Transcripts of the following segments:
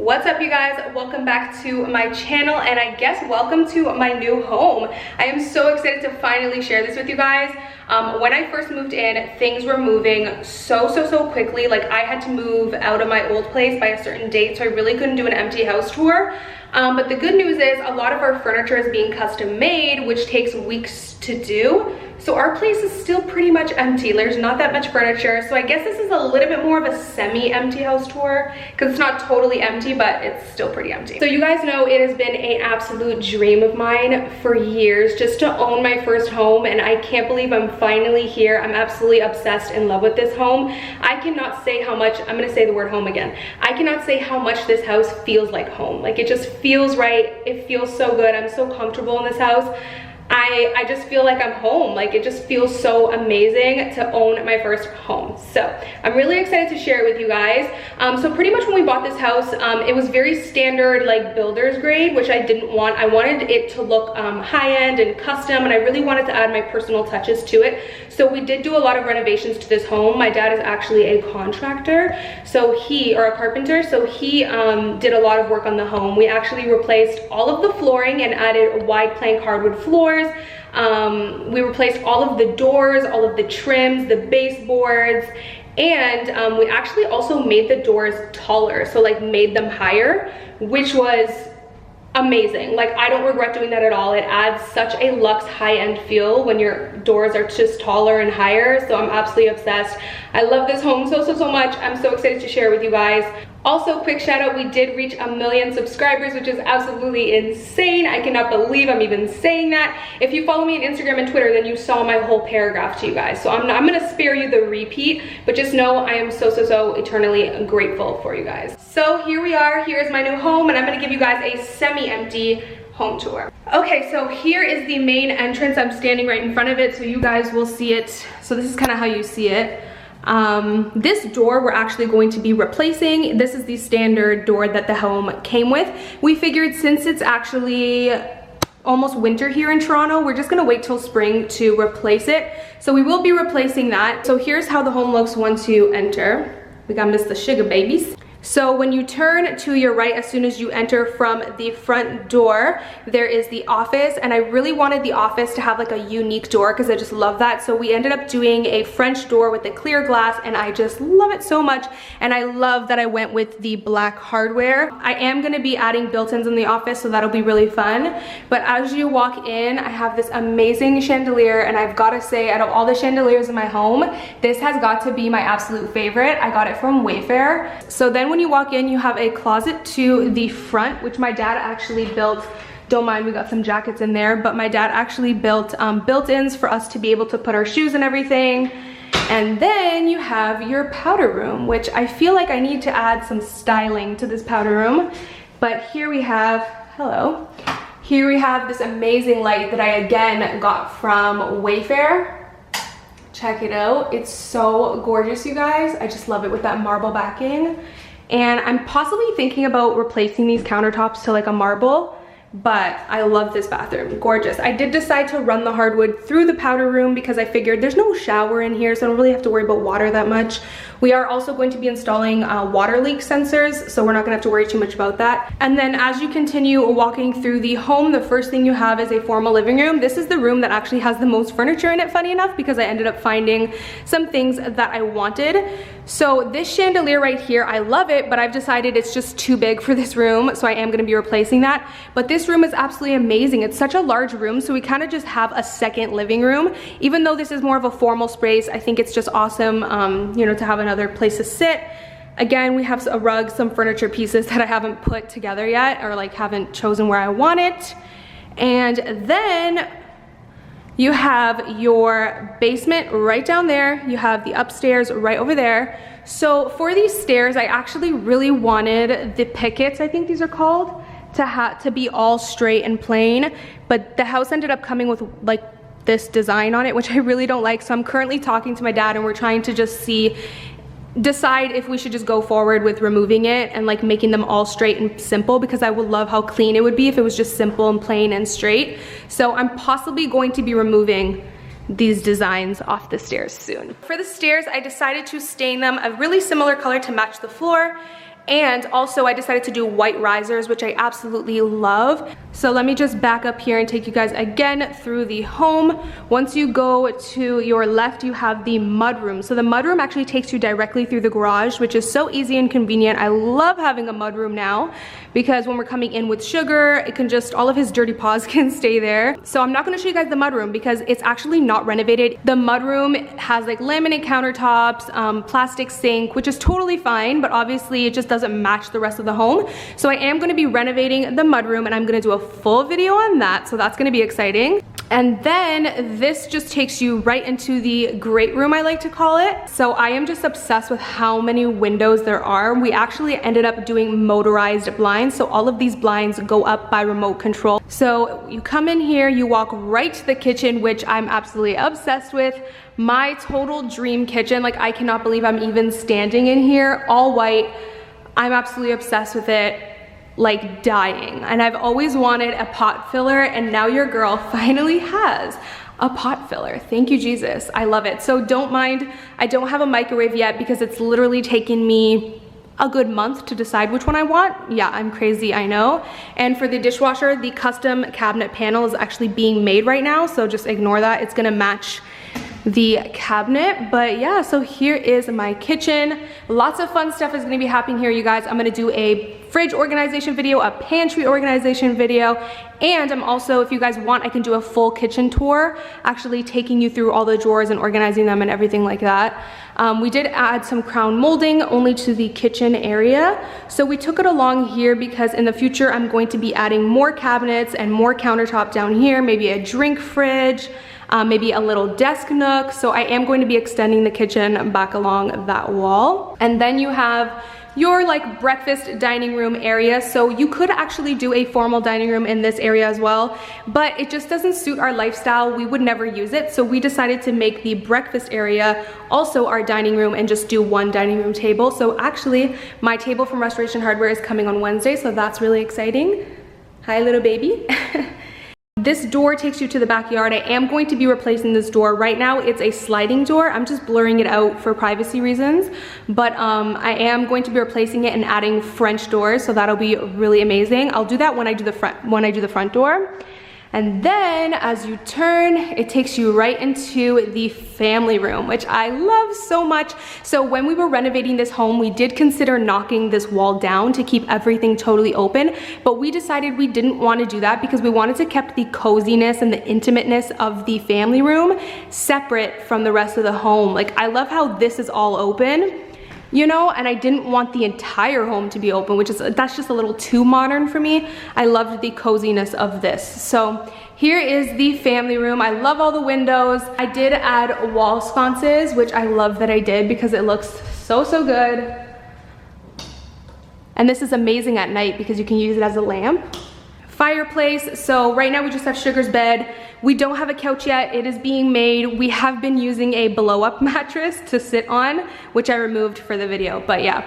What's up, you guys? Welcome back to my channel, and I guess welcome to my new home. I am so excited to finally share this with you guys. When I first moved in, things were moving so quickly. Like, I had to move out of my old place by a certain date, so I really couldn't do an empty house tour. But the good news is a lot of our furniture is being custom made, which takes weeks to do. So our place is still pretty much empty. There's not that much furniture. So I guess this is a little bit more of a semi-empty house tour because it's not totally empty, but it's still pretty empty. So you guys know it has been an absolute dream of mine for years just to own my first home, and I can't believe I'm finally here. I'm absolutely obsessed, in love with this home. I cannot say how much, I'm gonna say the word home again. I cannot say how much this house feels like home. Like, it just feels right. It feels so good. I'm so comfortable in this house. I just feel like I'm home. Like, it just feels so amazing to own my first home. So I'm really excited to share it with you guys. So pretty much when we bought this house, it was very standard, like builder's grade, which I didn't want. I wanted it to look high-end and custom, and I really wanted to add my personal touches to it. So we did do a lot of renovations to this home. My dad is actually a contractor, or a carpenter, so he did a lot of work on the home. We actually replaced all of the flooring and added wide plank hardwood floors. We replaced all of the doors, all of the trims, the baseboards, and we actually also made the doors taller, so like made them higher, which was amazing. Like, I don't regret doing that at all. It adds such a luxe high-end feel when your doors are just taller and higher. So I'm absolutely obsessed. I love this home so much. I'm so excited to share it with you guys. Also, quick shout out, we did reach 1 million subscribers, which is absolutely insane. I cannot believe I'm even saying that. If you follow me on Instagram and Twitter, then you saw my whole paragraph to you guys. So I'm gonna spare you the repeat, but just know I am so eternally grateful for you guys. So here we are, here's my new home, and I'm gonna give you guys a semi-empty home tour. Okay, so here is the main entrance. I'm standing right in front of it, so you guys will see it. So this is kind of how you see it. This door we're actually going to be replacing. This is the standard door that the home came with. We figured since it's actually almost winter here in Toronto, we're just gonna wait till spring to replace it. So we will be replacing that. So here's how the home looks once you enter. We got Miss the Sugar Babies. So when you turn to your right, as soon as you enter from the front door, there is the office, and I really wanted the office to have like a unique door because I just love that. So we ended up doing a French door with a clear glass, and I just love it so much, and I love that I went with the black hardware. I am going to be adding built-ins in the office, so that'll be really fun. But as you walk in, I have this amazing chandelier, and I've got to say, out of all the chandeliers in my home, this has got to be my absolute favorite. I got it from Wayfair. So then when you walk in, you have a closet to the front, which my dad actually built. Don't mind, we got some jackets in there, but my dad actually built built-ins for us to be able to put our shoes and everything. And then you have your powder room, which I feel like I need to add some styling to this powder room. But here we have, hello, here we have this amazing light that I again got from Wayfair. Check it out, it's so gorgeous, you guys. I just love it with that marble backing. And I'm possibly thinking about replacing these countertops to like a marble, but I love this bathroom, gorgeous. I did decide to run the hardwood through the powder room because I figured there's no shower in here, so I don't really have to worry about water that much. We are also going to be installing water leak sensors, so we're not gonna have to worry too much about that. And then as you continue walking through the home, the first thing you have is a formal living room. This is the room that actually has the most furniture in it, funny enough, because I ended up finding some things that I wanted. So this chandelier right here, I love it, but I've decided it's just too big for this room, so I am gonna be replacing that. But this room is absolutely amazing. It's such a large room, so we kind of just have a second living room. Even though this is more of a formal space, I think it's just awesome, you know, to have another place to sit. Again, we have a rug, some furniture pieces that I haven't put together yet, or like haven't chosen where I want it. And then you have your basement right down there. You have the upstairs right over there. So for these stairs, I actually really wanted the pickets, I think these are called, to be all straight and plain, but the house ended up coming with like this design on it, which I really don't like. So I'm currently talking to my dad, and we're trying to just decide if we should just go forward with removing it and like making them all straight and simple, because I would love how clean it would be if it was just simple and plain and straight. So I'm possibly going to be removing these designs off the stairs soon. For the stairs, I decided to stain them a really similar color to match the floor. And also I decided to do white risers, which I absolutely love. So let me just back up here and take you guys again through the home. Once you go to your left, you have the mudroom. So the mudroom actually takes you directly through the garage, which is so easy and convenient. I love having a mudroom now because when we're coming in with Sugar, it can just, all of his dirty paws can stay there. So I'm not gonna show you guys the mudroom because it's actually not renovated. The mudroom has like laminate countertops, plastic sink, which is totally fine, but obviously it just doesn't match the rest of the home. So I am gonna be renovating the mudroom and I'm gonna do a full video on that. So that's gonna be exciting. And then this just takes you right into the great room, I like to call it. So I am just obsessed with how many windows there are. We actually ended up doing motorized blinds. So all of these blinds go up by remote control. So you come in here, you walk right to the kitchen, which I'm absolutely obsessed with. My total dream kitchen. Like, I cannot believe I'm even standing in here, all white. I'm absolutely obsessed with it, like dying. And I've always wanted a pot filler, and now your girl finally has a pot filler. Thank you, Jesus. I love it. So don't mind, I don't have a microwave yet because it's literally taken me a good month to decide which one I want. Yeah, I'm crazy, I know. And for the dishwasher, the custom cabinet panel is actually being made right now, so just ignore that. It's gonna match the cabinet. But yeah, so here is my kitchen. Lots of fun stuff is gonna be happening here, you guys. I'm gonna do a fridge organization video, a pantry organization video, and I'm also, if you guys want, I can do a full kitchen tour, actually taking you through all the drawers and organizing them and everything like that. We did add some crown molding only to the kitchen area. So we took it along here because in the future, I'm going to be adding more cabinets and more countertop down here, maybe a drink fridge, maybe a little desk nook. So I am going to be extending the kitchen back along that wall. And then you have your like breakfast dining room area. So you could actually do a formal dining room in this area as well, but it just doesn't suit our lifestyle. We would never use it. So we decided to make the breakfast area also our dining room and just do one dining room table. So actually my table from Restoration Hardware is coming on Wednesday. So that's really exciting. Hi, little baby. This door takes you to the backyard. I am going to be replacing this door. Right now it's a sliding door. I'm just blurring it out for privacy reasons, but I am going to be replacing it and adding French doors, so that'll be really amazing. I'll do that when I do the front door. And then as you turn, it takes you right into the family room, which I love so much. So when we were renovating this home, we did consider knocking this wall down to keep everything totally open, but we decided we didn't want to do that because we wanted to keep the coziness and the intimateness of the family room separate from the rest of the home. Like, I love how this is all open, you know, and I didn't want the entire home to be open, that's just a little too modern for me. I loved the coziness of this. So here is the family room. I love all the windows. I did add wall sconces, which I love that I did because it looks so, so good. And this is amazing at night because you can use it as a lamp. Fireplace. So right now we just have Sugar's bed. We don't have a couch yet. It is being made. We have been using a blow-up mattress to sit on, which I removed for the video, but yeah.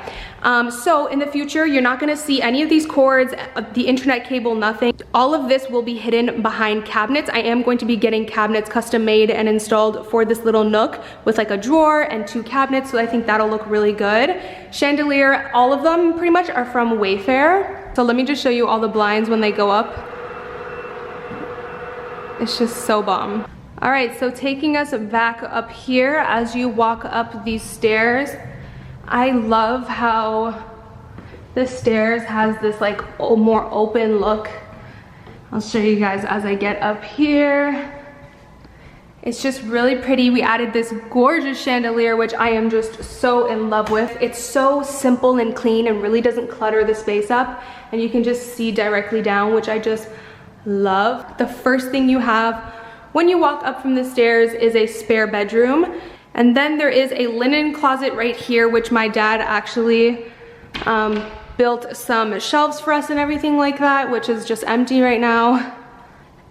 So in the future, you're not gonna see any of these cords, the internet cable, nothing. All of this will be hidden behind cabinets. I am going to be getting cabinets custom made and installed for this little nook with like a drawer and 2 cabinets, so I think that'll look really good. Chandelier, all of them pretty much are from Wayfair. So let me just show you all the blinds when they go up. It's just so bomb. All right, so taking us back up here as you walk up these stairs, I love how the stairs has this like more open look. I'll show you guys as I get up here. It's just really pretty. We added this gorgeous chandelier, which I am just so in love with. It's so simple and clean and really doesn't clutter the space up. And you can just see directly down, which I just love. The first thing you have when you walk up from the stairs is a spare bedroom. And then there is a linen closet right here, which my dad actually built some shelves for us and everything like that, which is just empty right now.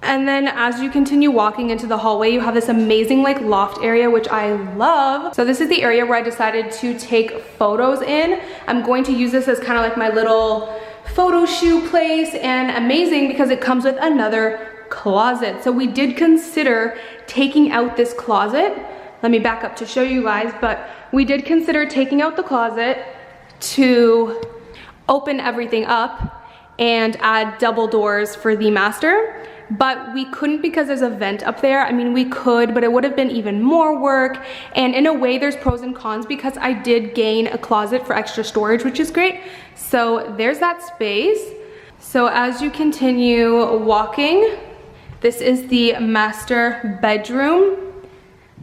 And then as you continue walking into the hallway, you have this amazing like loft area, which I love. So this is the area where I decided to take photos in. I'm going to use this as kind of like my little photo shoot place, and amazing because it comes with another closet. So we did consider taking out this closet. Let me back up to show you guys, but we did consider taking out the closet to open everything up and add double doors for the master. But we couldn't because there's a vent up there. I mean, we could, but it would have been even more work. And in a way, there's pros and cons because I did gain a closet for extra storage, which is great. So there's that space. So as you continue walking, this is the master bedroom,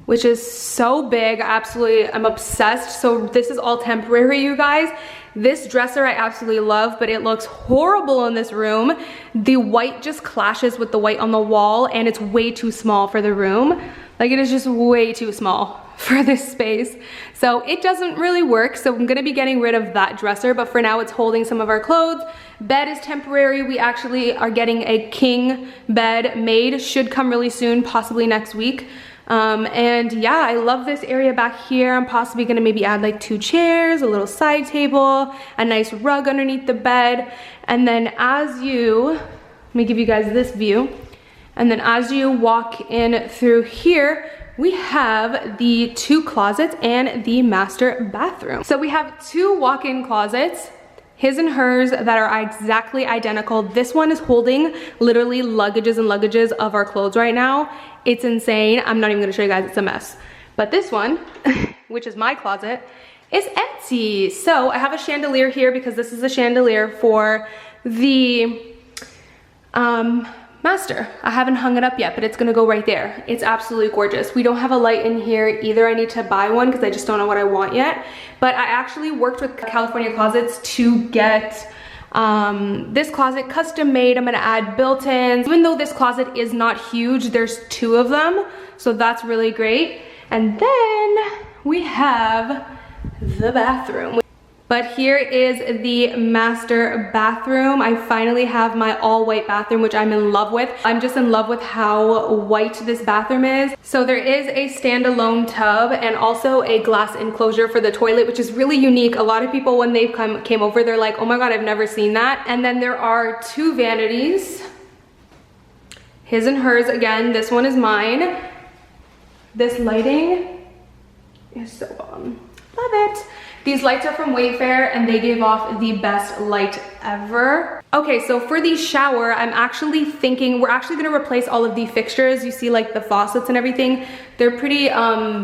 which is so big. I'm obsessed. So this is all temporary, you guys. This dresser I absolutely love, but it looks horrible in this room. The white just clashes with the white on the wall, and it's way too small for the room. Like, it is just way too small for this space. So it doesn't really work. So I'm gonna be getting rid of that dresser, but for now it's holding some of our clothes. Bed is temporary. We actually are getting a king bed made. Should come really soon, possibly next week. And yeah, I love this area back here. I'm possibly gonna maybe add like 2 chairs, a little side table, a nice rug underneath the bed. And then let me give you guys this view. And then as you walk in through here, we have the 2 closets and the master bathroom. So we have 2 walk-in closets, his and hers, that are exactly identical. This one is holding literally luggages and luggages of our clothes right now. It's insane. I'm not even gonna show you guys, it's a mess. But this one, which is my closet, is empty. So I have a chandelier here because this is a chandelier for the master. I haven't hung it up yet, but it's gonna go right there. It's absolutely gorgeous. We don't have a light in here either. I need to buy one because I just don't know what I want yet. But I actually worked with California Closets to get this closet custom made. I'm gonna add built-ins. Even though this closet is not huge, there's 2 of them, so that's really great. And then we have the bathroom. But here is the master bathroom. I finally have my all white bathroom, which I'm in love with. I'm just in love with how white this bathroom is. So there is a standalone tub and also a glass enclosure for the toilet, which is really unique. A lot of people, when they came over, they're like, oh my God, I've never seen that. And then there are 2 vanities. His and hers again. This one is mine. This lighting is so bomb. Love it. These lights are from Wayfair and they gave off the best light ever. Okay, so for the shower, I'm actually thinking we're actually gonna replace all of the fixtures. You see like the faucets and everything. They're pretty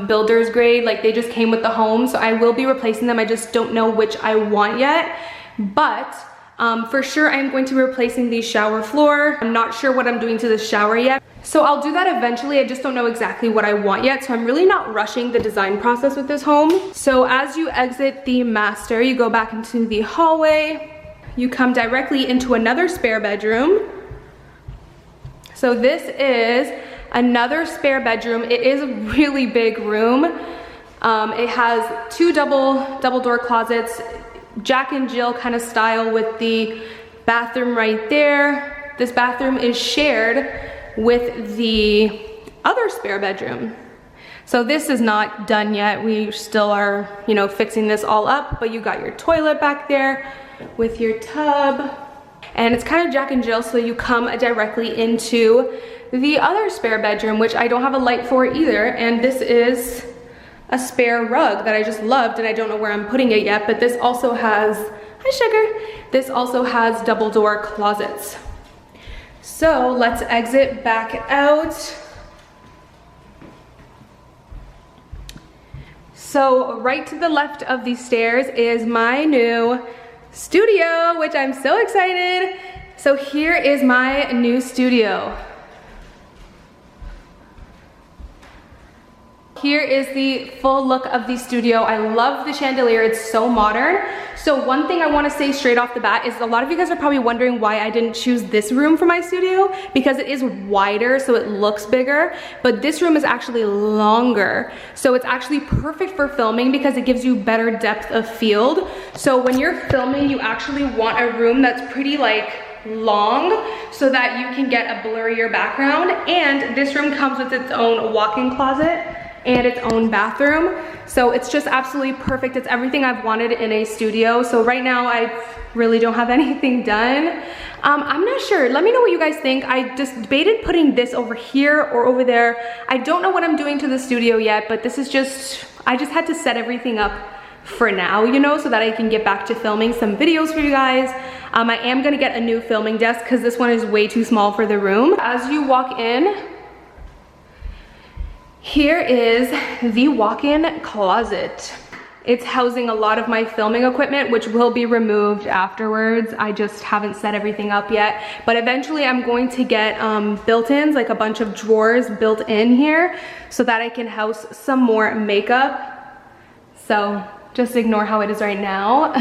builder's grade, like they just came with the home. So I will be replacing them. I just don't know which I want yet. But for sure, I'm going to be replacing the shower floor. I'm not sure what I'm doing to the shower yet. So I'll do that eventually. I just don't know exactly what I want yet. So I'm really not rushing the design process with this home. So as you exit the master, you go back into the hallway. You come directly into another spare bedroom. So this is another spare bedroom. It is a really big room. It has 2 double door closets, Jack and Jill kind of style with the bathroom right there. This bathroom is shared with the other spare bedroom. So this is not done yet. We still are, you know, fixing this all up, but you got your toilet back there with your tub. And it's kind of Jack and Jill, so you come directly into the other spare bedroom, which I don't have a light for either. And this is a spare rug that I just loved, and I don't know where I'm putting it yet, but this also has, hi sugar, this also has double door closets. So let's exit back out. So right to the left of these stairs is my new studio, which I'm so excited. So here is my new studio. Here is the full look of the studio. I love the chandelier, it's so modern. So one thing I wanna say straight off the bat is a lot of you guys are probably wondering why I didn't choose this room for my studio, because it is wider, so it looks bigger, but this room is actually longer. So it's actually perfect for filming because it gives you better depth of field. So when you're filming, you actually want a room that's pretty like long so that you can get a blurrier background. And this room comes with its own walk-in closet and its own bathroom. So it's just absolutely perfect. It's everything I've wanted in a studio. So right now I really don't have anything done. I'm not sure, let me know what you guys think. I just debated putting this over here or over there. I don't know what I'm doing to the studio yet, but this is just, I just had to set everything up for now, you know, so that I can get back to filming some videos for you guys. I am gonna get a new filming desk because this one is way too small for the room. As you walk in, here is the walk-in closet. It's housing a lot of my filming equipment, which will be removed afterwards. I just haven't set everything up yet. But eventually I'm going to get built-ins, like a bunch of drawers built in here so that I can house some more makeup. So just ignore how it is right now.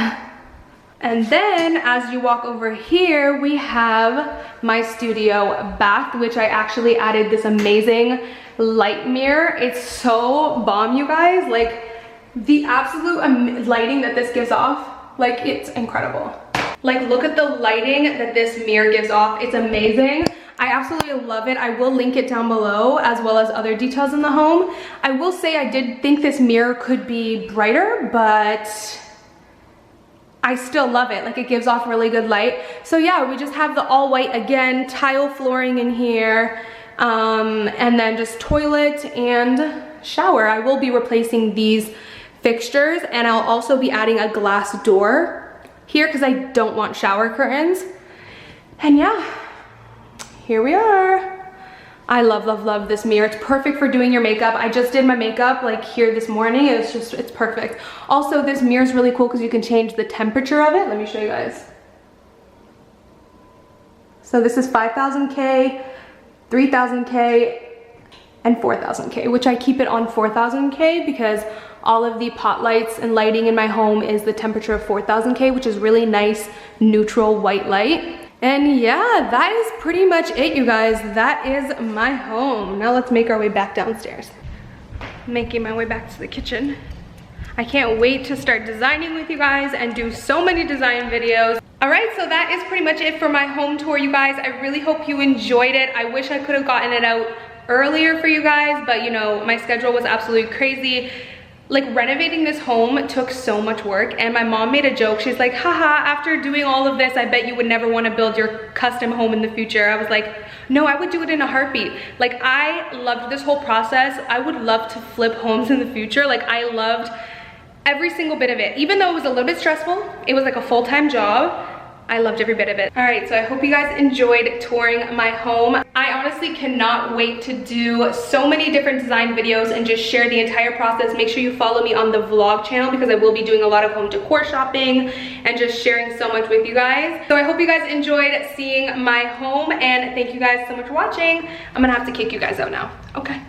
And then as you walk over here, we have my studio bath, which I actually added this amazing light mirror. It's so bomb, you guys. Like, the absolute lighting that this gives off, like, it's incredible. Like, look at the lighting that this mirror gives off. It's amazing. I absolutely love it. I will link it down below, as well as other details in the home. I will say I did think this mirror could be brighter, but I still love it. Like, it gives off really good light. So yeah, we just have the all white again, tile flooring in here, and then just toilet and shower. I will be replacing these fixtures, and I'll also be adding a glass door here because I don't want shower curtains. And yeah, here we are. I love, love, love this mirror. It's perfect for doing your makeup. I just did my makeup like here this morning. It's perfect. Also, this mirror is really cool because you can change the temperature of it. Let me show you guys. So this is 5000K, 3000K, and 4000K, which I keep it on 4000K because all of the pot lights and lighting in my home is the temperature of 4000K, which is really nice, neutral white light. And yeah, that is pretty much it, you guys. That is my home. Now let's make our way back downstairs. Making my way back to the kitchen. I can't wait to start designing with you guys and do so many design videos. All right, so that is pretty much it for my home tour, you guys. I really hope you enjoyed it. I wish I could have gotten it out earlier for you guys, but you know, my schedule was absolutely crazy. Like, renovating this home took so much work, and my mom made a joke. She's like, haha, after doing all of this, I bet you would never want to build your custom home in the future. I was like, no, I would do it in a heartbeat. Like, I loved this whole process. I would love to flip homes in the future. Like, I loved every single bit of it. Even though it was a little bit stressful, it was like a full-time job. I loved every bit of it. All right, so I hope you guys enjoyed touring my home. I honestly cannot wait to do so many different design videos and just share the entire process. Make sure you follow me on the vlog channel because I will be doing a lot of home decor shopping and just sharing so much with you guys. So I hope you guys enjoyed seeing my home, and thank you guys so much for watching. I'm gonna have to kick you guys out now. Okay.